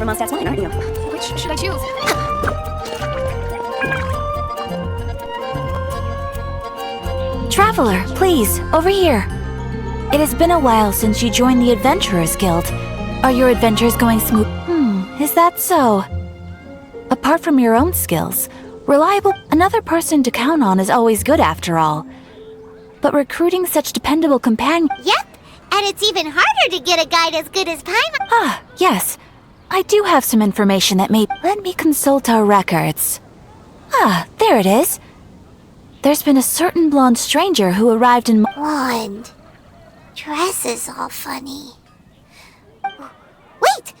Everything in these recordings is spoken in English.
for Mondstadt wine, aren't you? Which should I choose? Traveler, please, over here. It has been a while since you joined the Adventurers Guild. Are your adventures going smooth? Is that so? Apart from your own skills, another person to count on is always good after all. But recruiting such dependable companions... Yep, and it's even harder to get a guide as good as Paimon. Ah, yes. I do have some information that may... Let me consult our records. Ah, there it is. There's been a certain blonde stranger who arrived in... Blonde. Dress is all funny. Wait!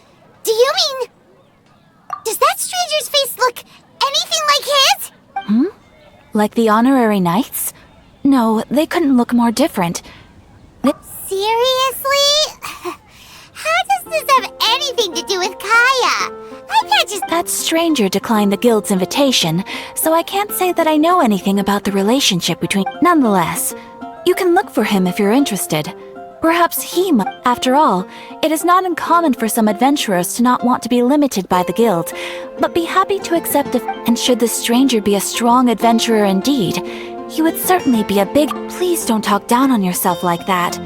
Do you mean... Does that stranger's face look anything like his? Like the honorary knights? No, they couldn't look more different. Seriously? How does this have anything to do with Kaya? I can't just... That stranger declined the guild's invitation, so I can't say that I know anything about the relationship between... Nonetheless, you can look for him if you're interested. Perhaps he might... After all, it is not uncommon for some adventurers to not want to be limited by the guild, but be happy to accept if... And should the stranger be a strong adventurer indeed, he would certainly be a big... Please don't talk down on yourself like that.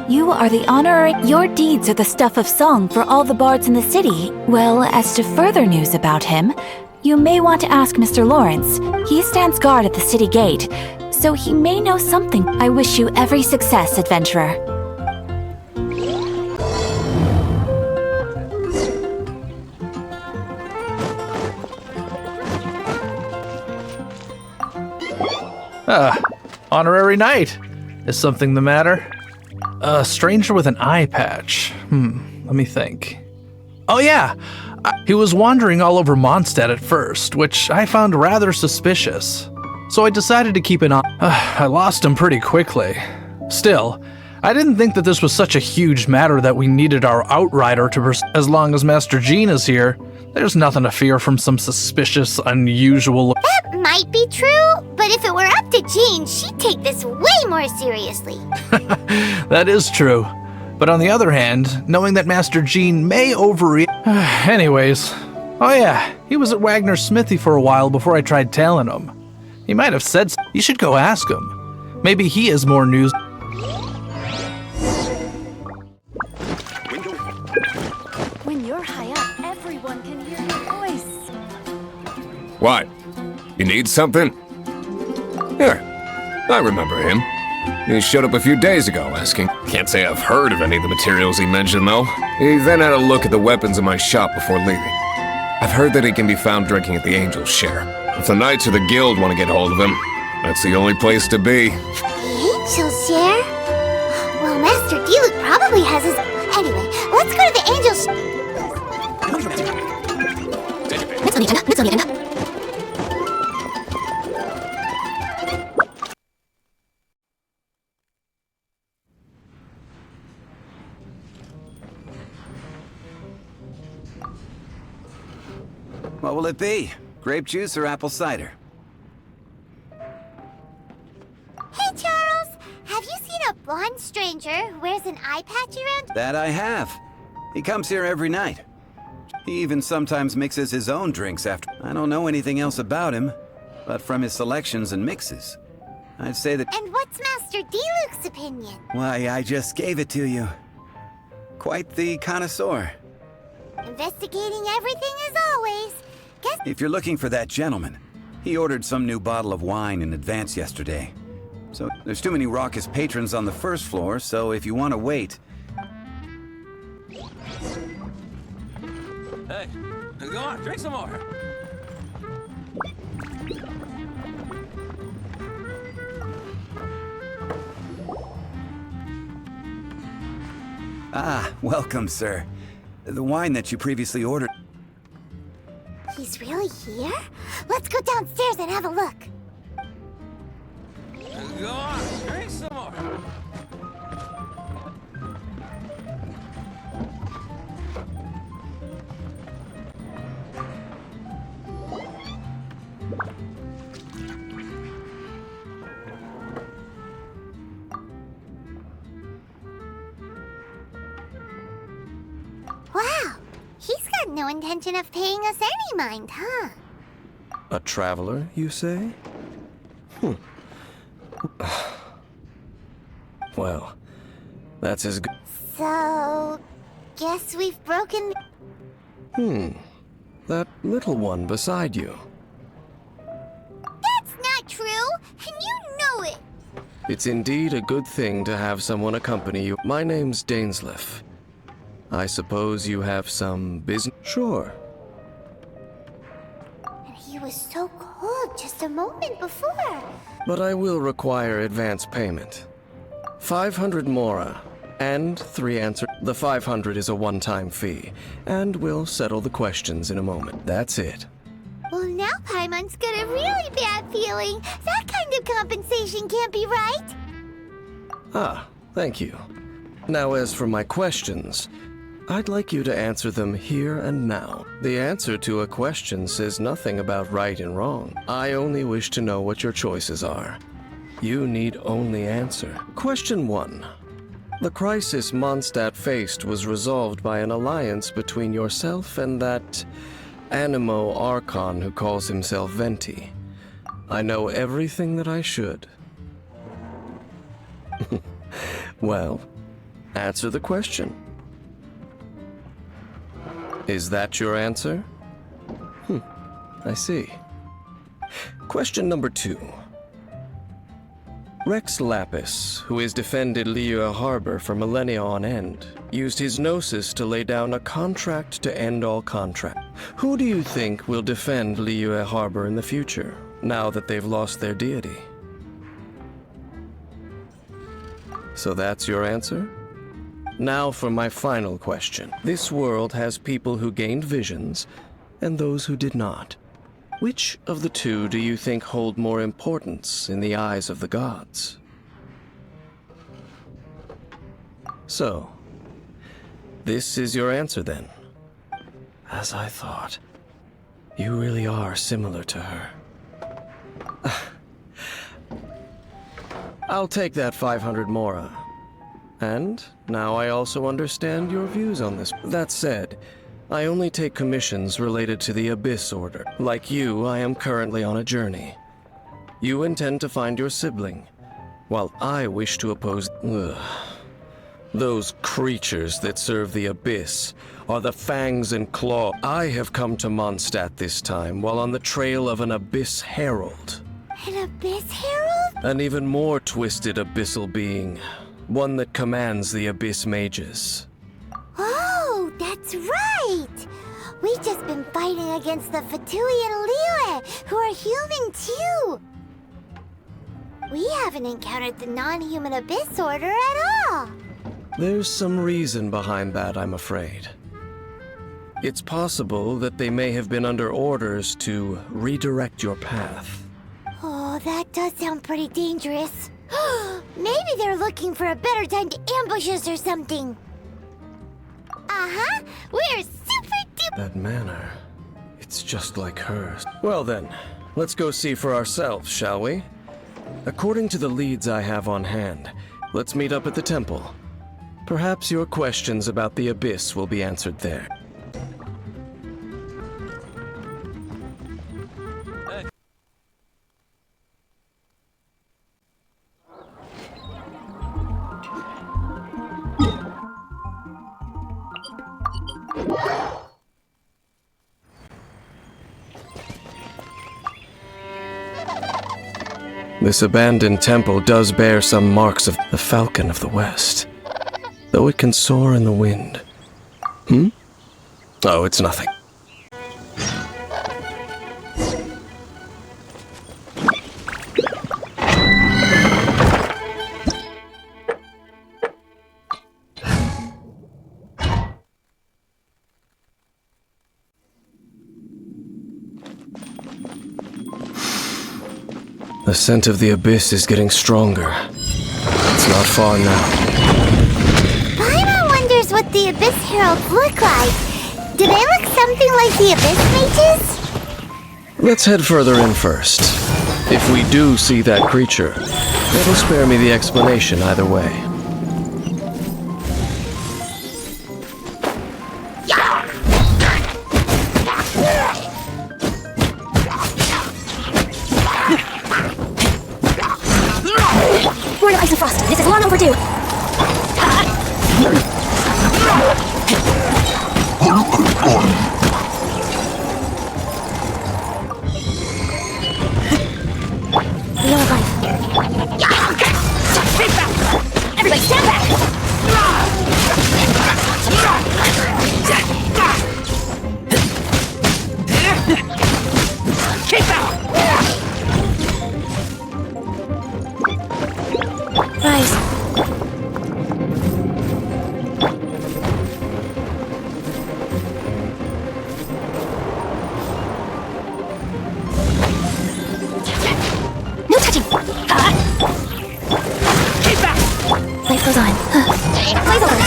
You are the honorary... Your deeds are the stuff of song for all the bards in the city. Well, as to further news about him, you may want to ask Mr. Lawrence. He stands guard at the city gate, so he may know something. I wish you every success, adventurer. Honorary knight. Is something the matter? A stranger with an eye patch. Let me think. Oh yeah, he was wandering all over Mondstadt at first, which I found rather suspicious. So I decided to keep an eye. I lost him pretty quickly. Still, I didn't think that this was such a huge matter that we needed our outrider to as long as Master Jean is here. There's nothing to fear from some suspicious, unusual... That might be true, but if it were up to Jean, she'd take this way more seriously. That is true. But on the other hand, knowing that Master Jean may overreact... Anyways, oh yeah, he was at Wagner's smithy for a while before I tried tailing him. He might have said you should go ask him. Maybe he has more news. When you're high up, everyone can hear your voice. What? You need something? Here, I remember him. He showed up a few days ago asking. Can't say I've heard of any of the materials he mentioned, though. He then had a look at the weapons in my shop before leaving. I've heard that he can be found drinking at the Angel's Share. If the Knights or the Guild want to get hold of him, that's the only place to be. The Angel's Share? Well, Master Diluc probably has his... Anyway, let's go to the Angel's... Next on the agenda. What will it be? Grape juice or apple cider? Hey, Charles! Have you seen a blonde stranger who wears an eye patch around? That I have. He comes here every night. He even sometimes mixes his own drinks after. I don't know anything else about him, but from his selections and mixes, I'd say that... And what's Master Diluc's opinion? Why, I just gave it to you. Quite the connoisseur. Investigating everything as always. Guess... If you're looking for that gentleman, he ordered some new bottle of wine in advance yesterday. So there's too many raucous patrons on the first floor, so if you want to wait... Hey, go on, drink some more. Ah, welcome, sir. The wine that you previously ordered... He's really here? Let's go downstairs and have a look. Go on, drink some more. Wow, he's got No intention of paying us any mind, huh? A traveler, you say? Well, that's as good. So, guess we've broken... That little one beside you. That's not true, and you know it! It's indeed a good thing to have someone accompany you. My name's Dainsleif. I suppose you have some business? Sure. And he was so cold just a moment before. But I will require advance payment. 500 mora, and 3 answers. The 500 is a one-time fee, and we'll settle the questions in a moment. That's it. Well, now Paimon's got a really bad feeling. That kind of compensation can't be right. Ah, thank you. Now as for my questions, I'd like you to answer them here and now. The answer to a question says nothing about right and wrong. I only wish to know what your choices are. You need only answer. Question 1. The crisis Mondstadt faced was resolved by an alliance between yourself and that Animo Archon who calls himself Venti. I know everything that I should. Well, answer the question. Is that your answer? I see. Question number 2. Rex Lapis, who has defended Liyue Harbor for millennia on end, used his gnosis to lay down a contract to end all contract. Who do you think will defend Liyue Harbor in the future, now that they've lost their deity? So that's your answer? Now for my final question. This world has people who gained visions, and those who did not. Which of the two do you think hold more importance in the eyes of the gods? So, this is your answer then. As I thought. You really are similar to her. I'll take that 500 mora. And now I also understand your views on this. That said, I only take commissions related to the Abyss Order. Like you, I am currently on a journey. You intend to find your sibling, while I wish to oppose... Those creatures that serve the Abyss are the Fangs and Claw. I have come to Mondstadt this time while on the trail of an Abyss Herald. An Abyss Herald? An even more twisted abyssal being. One that commands the Abyss Mages. Oh, that's right! We've just been fighting against the Fatui and Liyue, who are human too! We haven't encountered the non-human Abyss Order at all! There's some reason behind that, I'm afraid. It's possible that they may have been under orders to redirect your path. Oh, that does sound pretty dangerous. Maybe they're looking for a better time to ambush us or something. Uh-huh, we're super duper... That manner, it's just like hers. Well then, let's go see for ourselves, shall we? According to the leads I have on hand, let's meet up at the temple. Perhaps your questions about the Abyss will be answered there. This abandoned temple does bear some marks of the Falcon of the West, though it can soar in the wind. Oh, it's nothing. The scent of the Abyss is getting stronger. It's not far now. Paimon wonders what the Abyss Heralds look like. Do they look something like the Abyss Mages? Let's head further in first. If we do see that creature, it'll spare me the explanation either way. Frost, this is long overdue. Wheel of Life. Everybody stand back! Rise. No touching. Life goes on. Blaze over.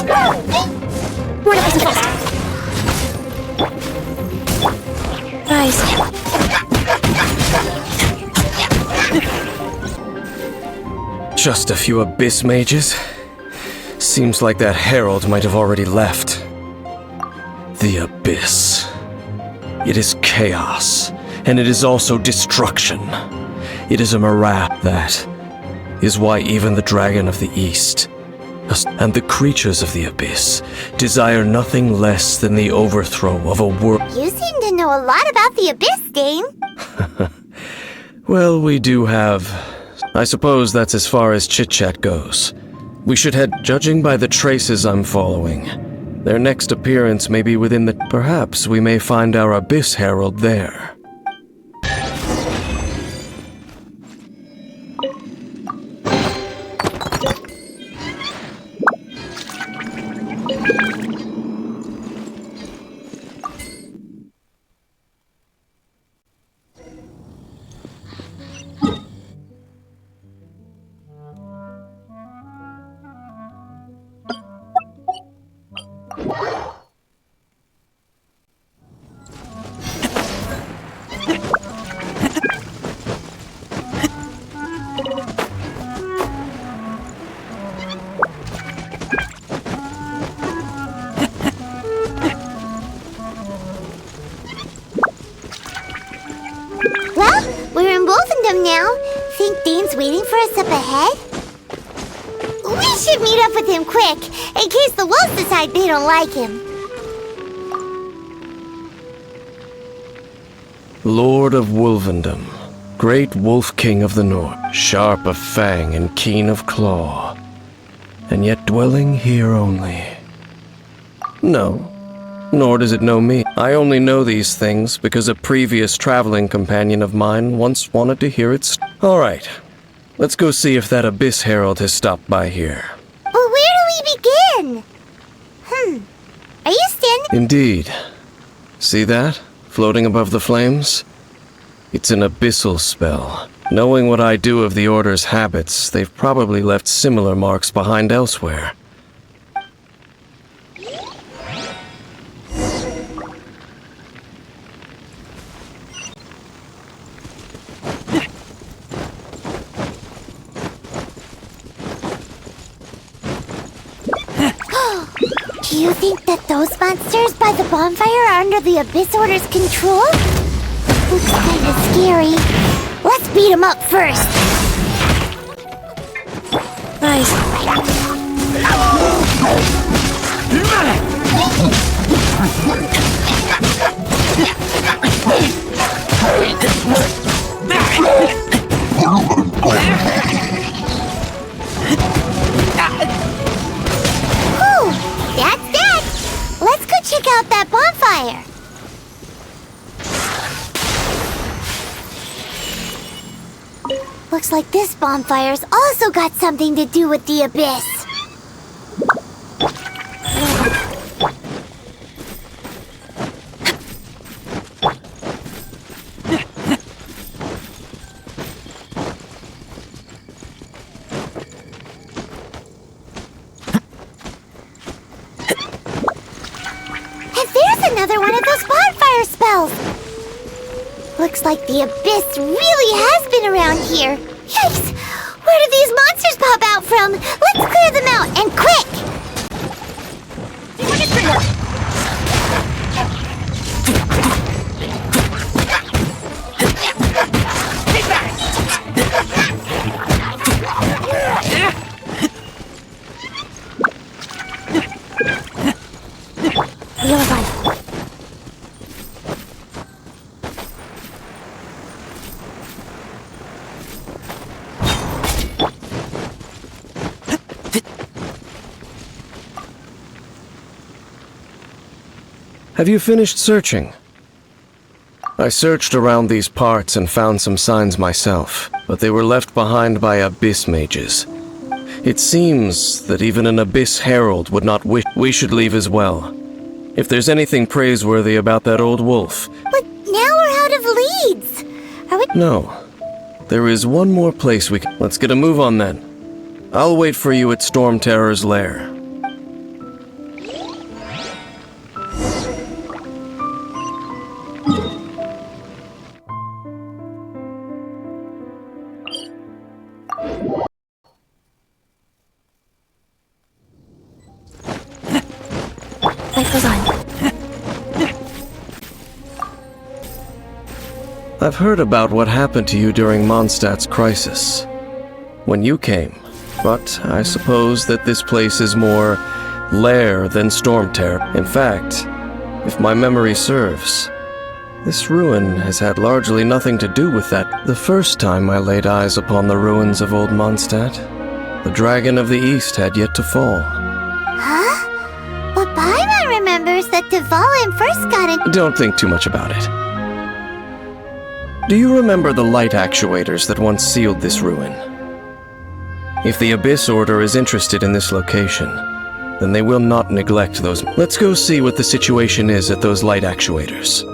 Go More to listen fast. Rise. Just a few abyss mages? Seems like that herald might have already left. The abyss. It is chaos, and it is also destruction. It is a morass. That is why even the dragon of the east and the creatures of the abyss desire nothing less than the overthrow of a world. You seem to know a lot about the Abyss, Dane. Well, we do have... I suppose that's as far as chit-chat goes. We should head, judging by the traces I'm following. Their next appearance may be within the... Perhaps we may find our Abyss Herald there. Now, think Dane's waiting for us up ahead? We should meet up with him quick, in case the wolves decide they don't like him. Lord of Wolvendom, great wolf king of the north, sharp of fang and keen of claw, and yet dwelling here only. No, nor does it know me. I only know these things because a previous traveling companion of mine once wanted to hear it. All right, let's go see if that Abyss Herald has stopped by here. Well, where do we begin? Are you standing? Indeed. See that? Floating above the flames? It's an abyssal spell. Knowing what I do of the Order's habits, they've probably left similar marks behind elsewhere. Do you think that those monsters by the bonfire are under the Abyss Order's control? Looks kinda scary. Let's beat them up first. Rise. Whew, that's that. Let's go check out that bonfire. Looks like this bonfire's also got something to do with the Abyss. And there's another one of those bonfire spells. Looks like the Abyss really has been around here. Yikes! Where did these monsters pop out from? Let's clear them out, and quick! Have you finished searching? I searched around these parts and found some signs myself, but they were left behind by abyss mages. It seems that even an abyss herald would not wish we should leave as well. If there's anything praiseworthy about that old wolf... But now we're out of leads! Are we... No. There is one more place we can... Let's get a move on then. I'll wait for you at Storm Terror's lair. Life goes on. I've heard about what happened to you during Mondstadt's crisis. When you came. But I suppose that this place is more lair than Storm Terror. In fact, if my memory serves, this ruin has had largely nothing to do with that. The first time I laid eyes upon the ruins of old Mondstadt, the Dragon of the East had yet to fall. Huh? But Paimon remembers that Dvalin first got in... Don't think too much about it. Do you remember the light actuators that once sealed this ruin? If the Abyss Order is interested in this location, then they will not neglect those. Let's go see what the situation is at those light actuators.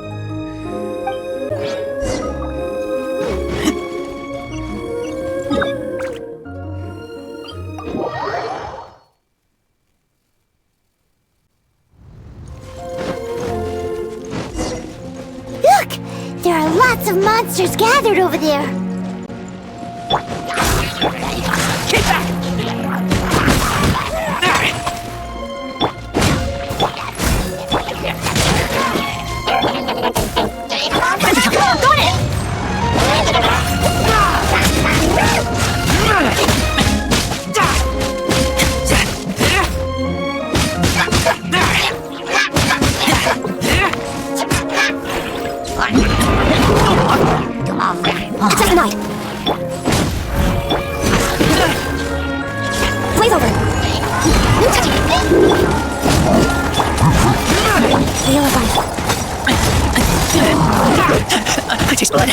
Look! There are lots of monsters gathered over there! Blaze over! Wheel of life. I taste blood.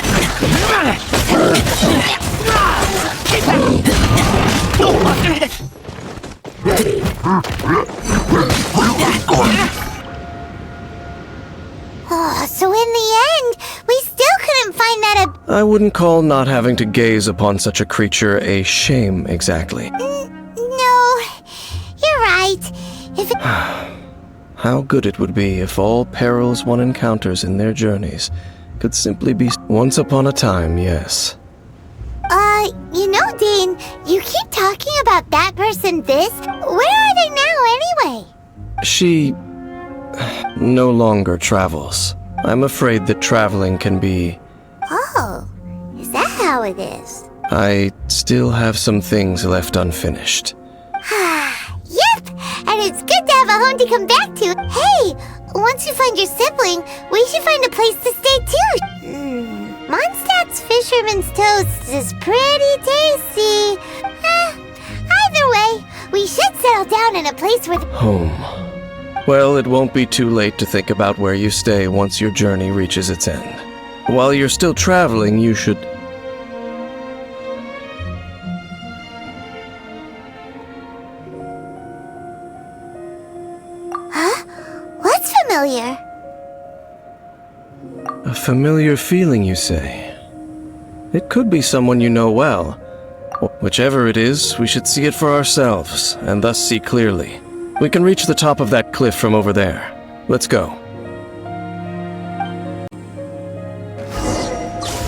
Oh, so in the end, we still couldn't find that I wouldn't call not having to gaze upon such a creature a shame exactly. No, you're right. If it... How good it would be if all perils one encounters in their journeys could simply be... Once upon a time, yes. You know, Dane, you keep talking about that person this. Where are they now, anyway? She... no longer travels. I'm afraid that traveling can be... Oh, is that how it is? I still have some things left unfinished. Yep, and it's good to have a home to come back to. Hey, once you find your sibling, we should find a place to stay too. Mondstadt's Fisherman's Toast is pretty tasty. Either way, we should settle down in a place where... Home. Well, it won't be too late to think about where you stay once your journey reaches its end. While you're still traveling, you should... Huh? What's familiar? A familiar feeling, you say? It could be someone you know well. Whichever it is, we should see it for ourselves, and thus see clearly. We can reach the top of that cliff from over there. Let's go.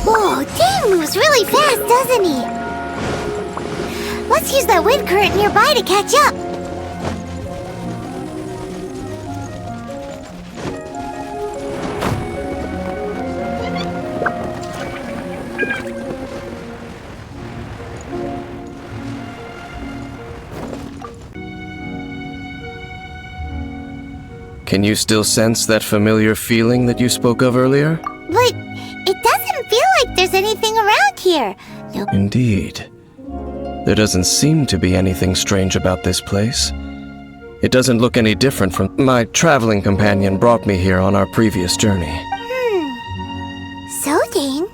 Whoa, Dane moves really fast, doesn't he? Let's use that wind current nearby to catch up. Can you still sense that familiar feeling that you spoke of earlier? But it doesn't feel like there's anything around here. No. Indeed. There doesn't seem to be anything strange about this place. It doesn't look any different from my traveling companion brought me here on our previous journey. So, Dane,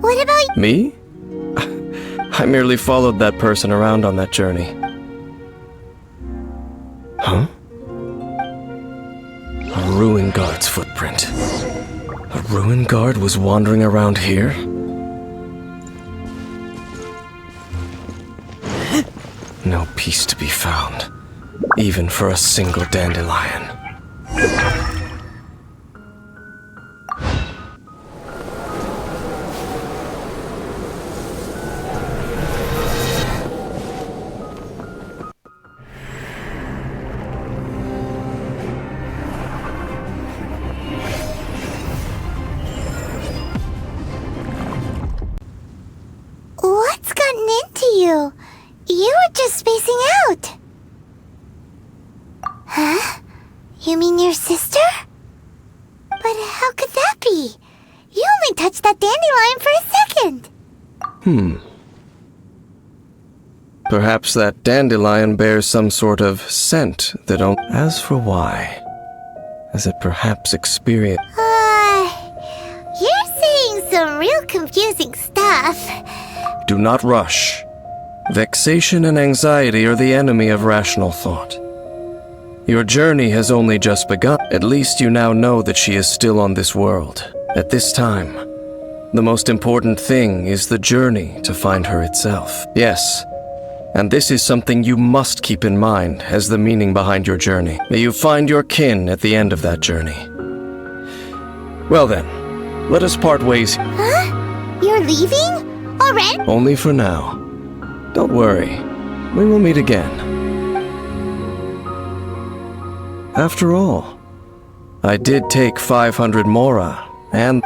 what about... Me? I merely followed that person around on that journey. Huh? A ruin guard's footprint. A ruin guard was wandering around here? No peace to be found, even for a single dandelion. What's gotten into you? You were just spacing out. Huh? You mean your sister? But how could that be? You only touched that dandelion for a second. Perhaps that dandelion bears some sort of scent that don't... As for why, has it perhaps experienced... You're saying some real confusing stuff. Do not rush. Vexation and anxiety are the enemy of rational thought. Your journey has only just begun. At least you now know that she is still on this world. At this time, the most important thing is the journey to find her itself. Yes, and this is something you must keep in mind as the meaning behind your journey. May you find your kin at the end of that journey. Well then, let us part ways. Huh? You're leaving? Already? Only for now. Don't worry, we will meet again. After all, I did take 500 mora, and